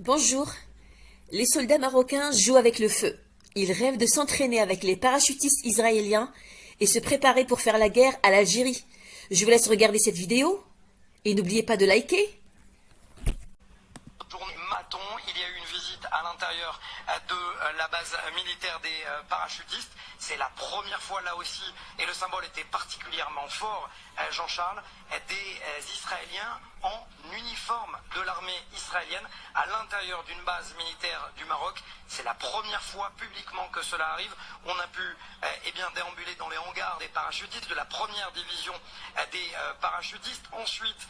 Bonjour. Les soldats marocains jouent avec le feu. Ils rêvent de s'entraîner avec les parachutistes israéliens et se préparer pour faire la guerre à l'Algérie. Je vous laisse regarder cette vidéo et n'oubliez pas de liker. Journée Maton, il y a eu une visite à l'intérieur de la base militaire des parachutistes. C'est la première fois là aussi, et le symbole était particulièrement fort, Jean-Charles, des Israéliens en uniforme de l'armée israélienne à l'intérieur d'une base militaire du Maroc. C'est la première fois publiquement que cela arrive. On a pu déambuler dans les hangars des parachutistes de la première division des parachutistes. Ensuite,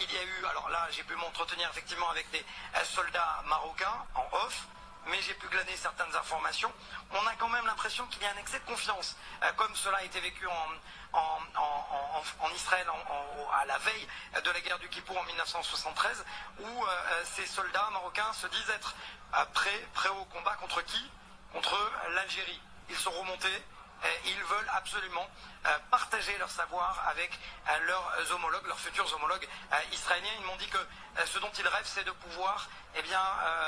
il y a eu, alors là j'ai pu m'entretenir effectivement avec des soldats marocains en off, mais j'ai pu glaner certaines informations. On a quand même l'impression qu'il y a un excès de confiance, comme cela a été vécu en Israël à la veille de la guerre du Kippour en 1973, où ces soldats marocains se disent être prêts au combat contre qui? Contre l'Algérie. Ils sont remontés. Ils veulent absolument partager leur savoir avec leurs homologues, leurs futurs homologues israéliens. Ils m'ont dit que ce dont ils rêvent, c'est de pouvoir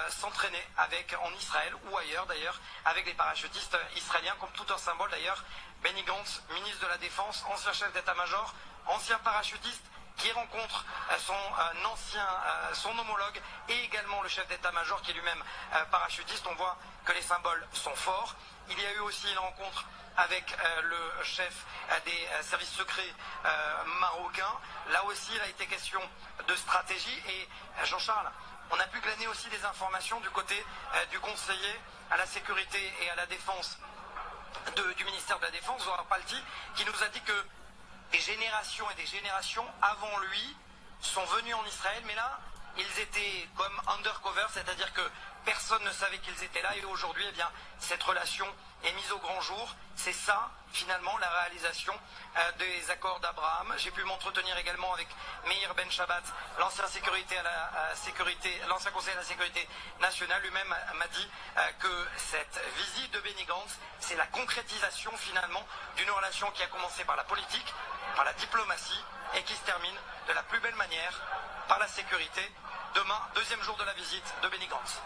s'entraîner en Israël ou ailleurs d'ailleurs, avec les parachutistes israéliens, comme tout un symbole d'ailleurs. Benny Gantz, ministre de la Défense, ancien chef d'état-major, ancien parachutiste, qui rencontre son homologue et également le chef d'état-major qui est lui-même parachutiste. On voit que les symboles sont forts. Il y a eu aussi une rencontre avec le chef des services secrets marocains. Là aussi, il a été question de stratégie. Et Jean-Charles, on a pu glaner aussi des informations du côté du conseiller à la sécurité et à la défense du ministère de la Défense, Zohar Palti, qui nous a dit que des générations et des générations avant lui sont venus en Israël, mais là, ils étaient comme undercover, c'est-à-dire que personne ne savait qu'ils étaient là, et aujourd'hui, cette relation est mise au grand jour. C'est ça, finalement, la réalisation des accords d'Abraham. J'ai pu m'entretenir également avec Meir Ben Shabbat, l'ancien l'ancien conseiller à la sécurité nationale. Lui-même m'a dit que cette visite de Benny Gantz, c'est la concrétisation, finalement, d'une relation qui a commencé par la politique, par la diplomatie, et qui se termine de la plus belle manière par la sécurité. Demain, deuxième jour de la visite de Benny Gantz.